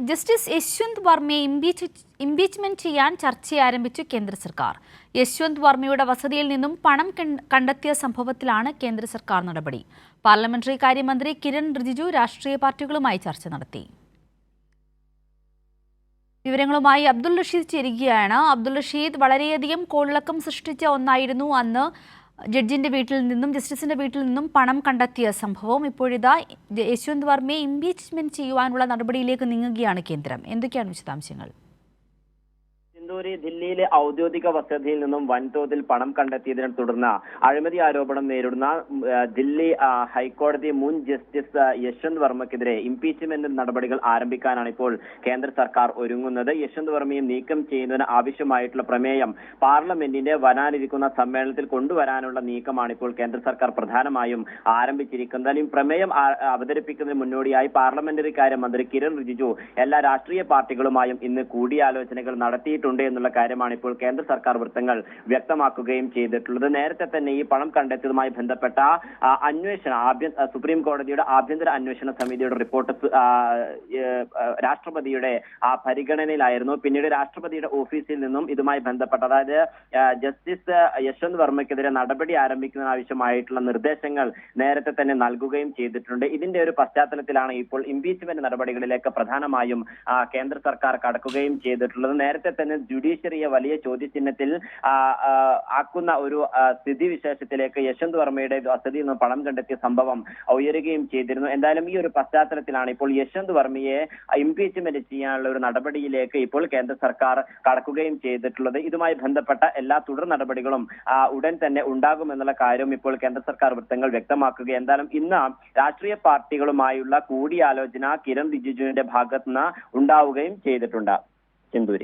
Justice Yashwant വർമ്മയെ impeachment ചെയ്യാൻ ചർച്ച ആരംഭിച്ചു കേന്ദ്ര സർക്കാർ. യശ്വന്ത് വർമ്മയുടെ വസതിയിൽ നിന്നും പണം കണ്ടെത്തിയ സംഭവത്തിലാണ് കേന്ദ്ര സർക്കാർ നടപടി. പാർലമെന്ററി കാര്യമന്ത്രി കിരൺ റിജിജു രാഷ്ട്രീയ പാർട്ടികളുമായി ചർച്ച നടത്തി. വിവരങ്ങളുമായി അബ്ദുൾ റഷീദ് ചേരുകയാണ്. അബ്ദുൾ റഷീദ്, വളരെയധികം കോളിളക്കം സൃഷ്ടിച്ച ഒന്നായിരുന്നു അന്ന് ജഡ്ജിന്റെ വീട്ടിൽ നിന്നും ജസ്റ്റിസിന്റെ വീട്ടിൽ നിന്നും പണം കണ്ടെത്തിയ സംഭവം. ഇപ്പോഴിതാ യശ്വന്ത് വർമ്മയെ ഇംപീച്ച്മെന്റ് ചെയ്യുവാനുള്ള നടപടിയിലേക്ക് നീങ്ങുകയാണ് കേന്ദ്രം. എന്തൊക്കെയാണ് വിശദാംശങ്ങൾ? ദില്ലിയിലെ ഔദ്യോഗിക വസതിയിൽ നിന്നും വൻതോതിൽ പണം കണ്ടെത്തിയതിനെ തുടർന്ന് അഴിമതി ആരോപണം നേരിടുന്ന ദില്ലി ഹൈക്കോടതി മുൻ ജസ്റ്റിസ് യശ്വന്ത് വർമ്മക്കെതിരെ ഇംപീച്ച്മെന്റ് നടപടികൾ ആരംഭിക്കാനാണ് ഇപ്പോൾ കേന്ദ്ര സർക്കാർ ഒരുങ്ങുന്നത്. യശ്വന്ത് വർമ്മയെ നീക്കം ചെയ്യുന്നതിന് ആവശ്യമായിട്ടുള്ള പ്രമേയം പാർലമെന്റിന്റെ വരാനിരിക്കുന്ന സമ്മേളനത്തിൽ കൊണ്ടുവരാനുള്ള നീക്കമാണ് ഇപ്പോൾ കേന്ദ്ര സർക്കാർ പ്രധാനമായും ആരംഭിച്ചിരിക്കുന്നത്. ഈ പ്രമേയം അവതരിപ്പിക്കുന്നതിന് മുന്നോടിയായി പാർലമെന്ററി കാര്യമന്ത്രി കിരൺ റിജിജു എല്ലാ രാഷ്ട്രീയ പാർട്ടികളുമായും ഇന്ന് കൂടിയാലോചനകൾ നടത്തിയിട്ടുണ്ട് എന്നുള്ള കാര്യമാണ് ഇപ്പോൾ കേന്ദ്ര സർക്കാർ വൃത്തങ്ങൾ വ്യക്തമാക്കുകയും ചെയ്തിട്ടുള്ളത്. നേരത്തെ തന്നെ ഈ പണം കണ്ടെത്തിയതുമായി ബന്ധപ്പെട്ട സുപ്രീം കോടതിയുടെ ആഭ്യന്തര അന്വേഷണ സമിതിയുടെ റിപ്പോർട്ട് രാഷ്ട്രപതിയുടെ പരിഗണനയിലായിരുന്നു. പിന്നീട് രാഷ്ട്രപതിയുടെ ഓഫീസിൽ നിന്നും ഇതുമായി ബന്ധപ്പെട്ട, അതായത് ജസ്റ്റിസ് യശ്വന്ത് വർമ്മയ്ക്കെതിരെ നടപടി ആരംഭിക്കുന്നതിന് ആവശ്യമായിട്ടുള്ള നിർദ്ദേശങ്ങൾ നേരത്തെ തന്നെ നൽകുകയും ചെയ്തിട്ടുണ്ട്. ഇതിന്റെ ഒരു പശ്ചാത്തലത്തിലാണ് ഇപ്പോൾ ഇംപീച്ച്മെന്റ് നടപടികളിലേക്ക് പ്രധാനമായും കേന്ദ്ര സർക്കാർ കടക്കുകയും ചെയ്തിട്ടുള്ളത്. നേരത്തെ തന്നെ ജുഡീഷ്യറിയെ വലിയ ചോദ്യചിഹ്നത്തിൽ ആക്കുന്ന ഒരു സ്ഥിതിവിശേഷത്തിലേക്ക് യശ്വന്ത് വർമ്മയുടെ വസതിയിൽ നിന്ന് പണം കണ്ടെത്തിയ സംഭവം ഉയരുകയും ചെയ്തിരുന്നു. എന്തായാലും ഈ ഒരു പശ്ചാത്തലത്തിലാണ് ഇപ്പോൾ യശ്വന്ത് വർമ്മയെ ഇംപീച്ച്മെന്റ് ചെയ്യാനുള്ള ഒരു നടപടിയിലേക്ക് ഇപ്പോൾ കേന്ദ്ര സർക്കാർ കടക്കുകയും ചെയ്തിട്ടുള്ളത്. ഇതുമായി ബന്ധപ്പെട്ട എല്ലാ തുടർ നടപടികളും ഉടൻ തന്നെ ഉണ്ടാകുമെന്നുള്ള കാര്യം ഇപ്പോൾ കേന്ദ്ര സർക്കാർ വൃത്തങ്ങൾ വ്യക്തമാക്കുക. എന്തായാലും ഇന്ന് രാഷ്ട്രീയ പാർട്ടികളുമായുള്ള കൂടിയാലോചന കിരൺ റിജിജുവിന്റെ ഭാഗത്തുനിന്ന് ഉണ്ടാവുകയും ചെയ്തിട്ടുണ്ട്. ചെന്തൂരി.